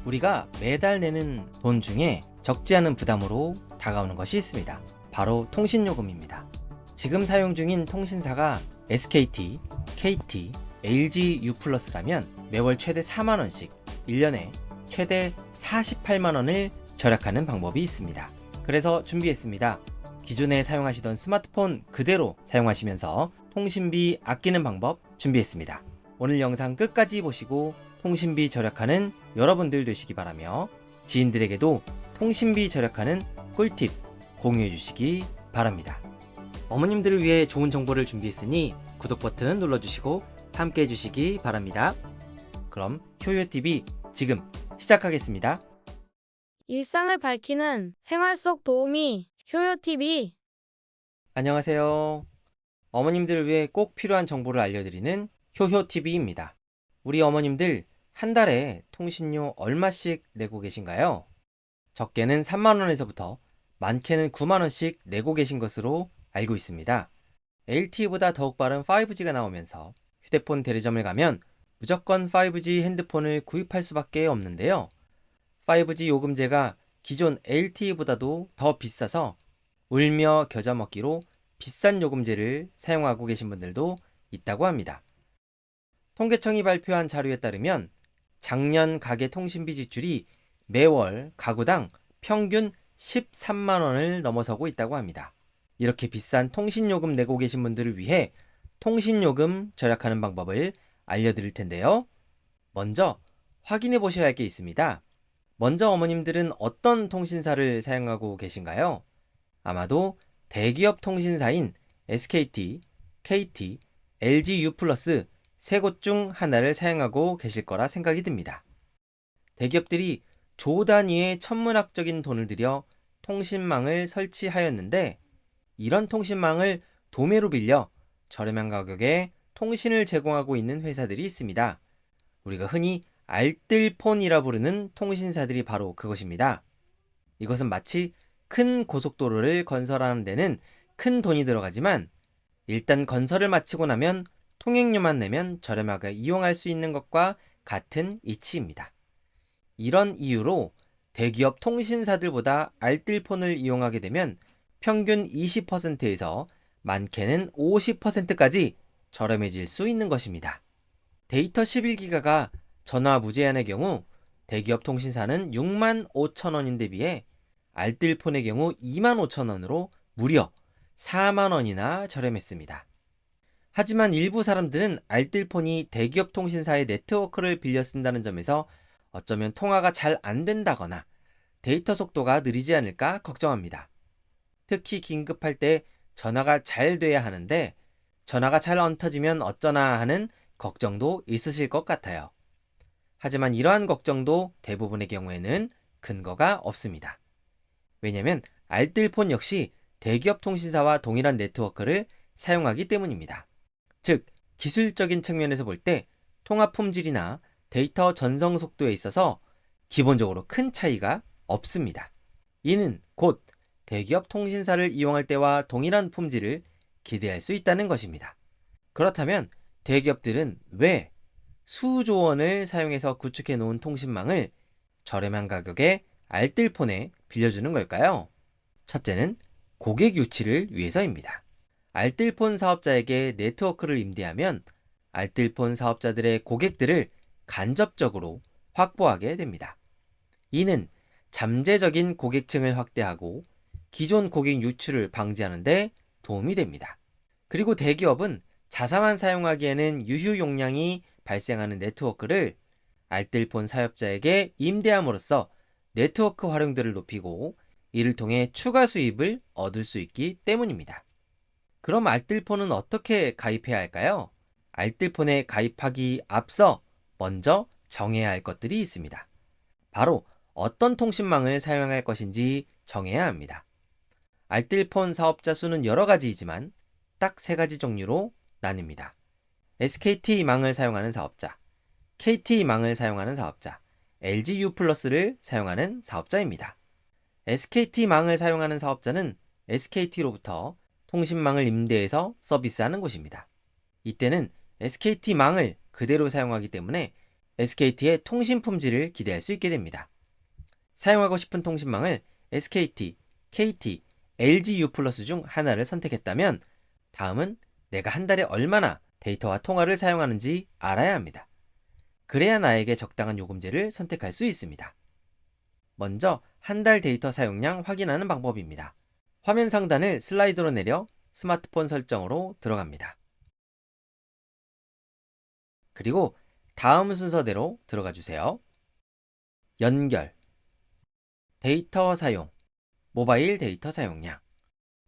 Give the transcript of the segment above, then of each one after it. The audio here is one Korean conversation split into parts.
우리가 매달 내는 돈 중에 적지 않은 부담으로 다가오는 것이 있습니다. 바로 통신요금입니다. 지금 사용 중인 통신사가 SKT, KT, LG U+라면 매월 최대 4만원씩 1년에 최대 48만원을 절약하는 방법이 있습니다. 그래서 준비했습니다. 기존에 사용하시던 스마트폰 그대로 사용하시면서 통신비 아끼는 방법 준비했습니다. 오늘 영상 끝까지 보시고 통신비 절약하는 여러분들 되시기 바라며 지인들에게도 통신비 절약하는 꿀팁 공유해 주시기 바랍니다. 어머님들을 위해 좋은 정보를 준비했으니 구독 버튼 눌러주시고 함께 해주시기 바랍니다. 그럼 효효TV 지금 시작하겠습니다. 일상을 밝히는 생활 속 도우미 효효TV. 안녕하세요. 어머님들을 위해 꼭 필요한 정보를 알려드리는 효효TV입니다. 우리 어머님들 한 달에 통신료 얼마씩 내고 계신가요? 적게는 3만원에서부터 많게는 9만원씩 내고 계신 것으로 알고 있습니다. LTE보다 더욱 빠른 5G가 나오면서 휴대폰 대리점을 가면 무조건 5G 핸드폰을 구입할 수밖에 없는데요. 5G 요금제가 기존 LTE보다도 더 비싸서 울며 겨자 먹기로 비싼 요금제를 사용하고 계신 분들도 있다고 합니다. 통계청이 발표한 자료에 따르면 작년 가계 통신비 지출이 매월 가구당 평균 13만원을 넘어서고 있다고 합니다. 이렇게 비싼 통신요금 내고 계신 분들을 위해 통신요금 절약하는 방법을 알려드릴 텐데요. 먼저 확인해 보셔야 할 게 있습니다. 먼저 어머님들은 어떤 통신사를 사용하고 계신가요? 아마도 대기업 통신사인 SKT, KT, LG U+ 세 곳 중 하나를 사용하고 계실 거라 생각이 듭니다. 대기업들이 조 단위의 천문학적인 돈을 들여 통신망을 설치하였는데 이런 통신망을 도매로 빌려 저렴한 가격에 통신을 제공하고 있는 회사들이 있습니다. 우리가 흔히 알뜰폰이라 부르는 통신사들이 바로 그것입니다. 이것은 마치 큰 고속도로를 건설하는 데는 큰 돈이 들어가지만 일단 건설을 마치고 나면 통행료만 내면 저렴하게 이용할 수 있는 것과 같은 이치입니다. 이런 이유로 대기업 통신사들보다 알뜰폰을 이용하게 되면 평균 20%에서 많게는 50%까지 저렴해질 수 있는 것입니다. 데이터 11기가가 전화 무제한의 경우 대기업 통신사는 6만 5천원인데 비해 알뜰폰의 경우 2만 5천원으로 무려 4만 원이나 저렴했습니다. 하지만 일부 사람들은 알뜰폰이 대기업 통신사의 네트워크를 빌려 쓴다는 점에서 어쩌면 통화가 잘 안 된다거나 데이터 속도가 느리지 않을까 걱정합니다. 특히 긴급할 때 전화가 잘 돼야 하는데 전화가 잘 안 터지면 어쩌나 하는 걱정도 있으실 것 같아요. 하지만 이러한 걱정도 대부분의 경우에는 근거가 없습니다. 왜냐하면 알뜰폰 역시 대기업 통신사와 동일한 네트워크를 사용하기 때문입니다. 즉, 기술적인 측면에서 볼 때 통화 품질이나 데이터 전송 속도에 있어서 기본적으로 큰 차이가 없습니다. 이는 곧 대기업 통신사를 이용할 때와 동일한 품질을 기대할 수 있다는 것입니다. 그렇다면 대기업들은 왜 수조 원을 사용해서 구축해 놓은 통신망을 저렴한 가격에 알뜰폰에 빌려주는 걸까요? 첫째는 고객 유치를 위해서입니다. 알뜰폰 사업자에게 네트워크를 임대하면 알뜰폰 사업자들의 고객들을 간접적으로 확보하게 됩니다. 이는 잠재적인 고객층을 확대하고 기존 고객 유출을 방지하는 데 도움이 됩니다. 그리고 대기업은 자사만 사용하기에는 유휴 용량이 발생하는 네트워크를 알뜰폰 사업자에게 임대함으로써 네트워크 활용도를 높이고 이를 통해 추가 수입을 얻을 수 있기 때문입니다. 그럼 알뜰폰은 어떻게 가입해야 할까요? 알뜰폰에 가입하기 앞서 먼저 정해야 할 것들이 있습니다. 바로 어떤 통신망을 사용할 것인지 정해야 합니다. 알뜰폰 사업자 수는 여러 가지이지만 딱 세 가지 종류로 나뉩니다. SKT망을 사용하는 사업자, KT망을 사용하는 사업자, LG U+를 사용하는 사업자입니다. SKT망을 사용하는 사업자는 SKT로부터 통신망을 임대해서 서비스하는 곳입니다. 이때는 SKT망을 그대로 사용하기 때문에 SKT의 통신 품질을 기대할 수 있게 됩니다. 사용하고 싶은 통신망을 SKT, KT, LG U+ 중 하나를 선택했다면 다음은 내가 한 달에 얼마나 데이터와 통화를 사용하는지 알아야 합니다. 그래야 나에게 적당한 요금제를 선택할 수 있습니다. 먼저 한 달 데이터 사용량 확인하는 방법입니다. 화면 상단을 슬라이드로 내려 스마트폰 설정으로 들어갑니다. 그리고 다음 순서대로 들어가 주세요. 연결, 데이터 사용, 모바일 데이터 사용량,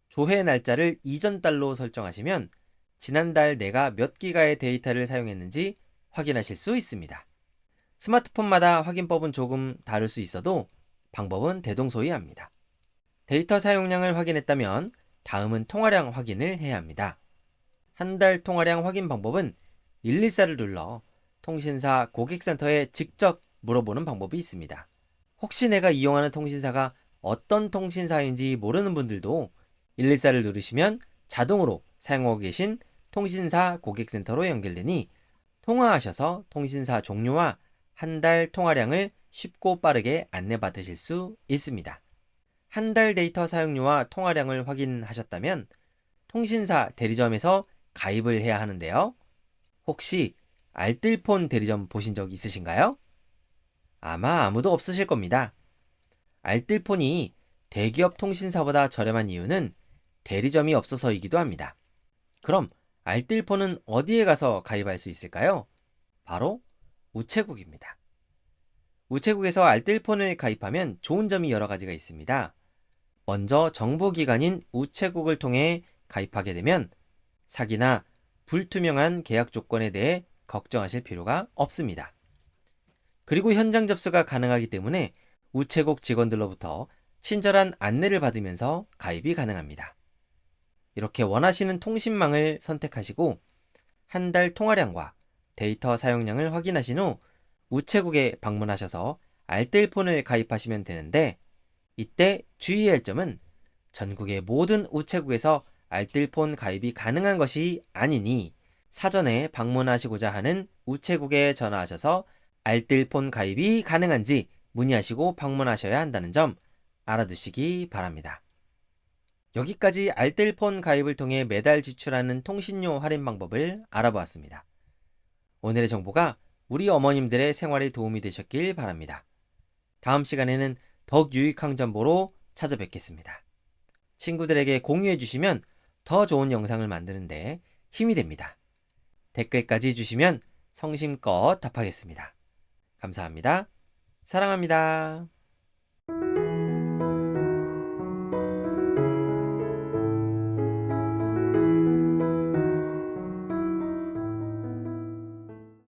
조회 날짜를 이전 달로 설정하시면 지난달 내가 몇 기가의 데이터를 사용했는지 확인하실 수 있습니다. 스마트폰마다 확인법은 조금 다를 수 있어도 방법은 대동소이합니다. 데이터 사용량을 확인했다면 다음은 통화량 확인을 해야 합니다. 한 달 통화량 확인 방법은 124를 눌러 통신사 고객센터에 직접 물어보는 방법이 있습니다. 혹시 내가 이용하는 통신사가 어떤 통신사인지 모르는 분들도 114를 누르시면 자동으로 사용하고 계신 통신사 고객센터로 연결되니 통화하셔서 통신사 종류와 한 달 통화량을 쉽고 빠르게 안내받으실 수 있습니다. 한 달 데이터 사용료와 통화량을 확인하셨다면 통신사 대리점에서 가입을 해야 하는데요. 혹시 알뜰폰 대리점 보신 적 있으신가요? 아마 아무도 없으실 겁니다. 알뜰폰이 대기업 통신사보다 저렴한 이유는 대리점이 없어서이기도 합니다. 그럼 알뜰폰은 어디에 가서 가입할 수 있을까요? 바로 우체국입니다. 우체국에서 알뜰폰을 가입하면 좋은 점이 여러 가지가 있습니다. 먼저 정부기관인 우체국을 통해 가입하게 되면 사기나 불투명한 계약 조건에 대해 걱정하실 필요가 없습니다. 그리고 현장 접수가 가능하기 때문에 우체국 직원들로부터 친절한 안내를 받으면서 가입이 가능합니다. 이렇게 원하시는 통신망을 선택하시고 한 달 통화량과 데이터 사용량을 확인하신 후 우체국에 방문하셔서 알뜰폰을 가입하시면 되는데 이때 주의해야 할 점은 전국의 모든 우체국에서 알뜰폰 가입이 가능한 것이 아니니 사전에 방문하시고자 하는 우체국에 전화하셔서 알뜰폰 가입이 가능한지 문의하시고 방문하셔야 한다는 점 알아두시기 바랍니다. 여기까지 알뜰폰 가입을 통해 매달 지출하는 통신료 할인 방법을 알아보았습니다. 오늘의 정보가 우리 어머님들의 생활에 도움이 되셨길 바랍니다. 다음 시간에는 더욱 유익한 정보로 찾아뵙겠습니다. 친구들에게 공유해 주시면 더 좋은 영상을 만드는데 힘이 됩니다. 댓글까지 주시면 성심껏 답하겠습니다. 감사합니다. 사랑합니다.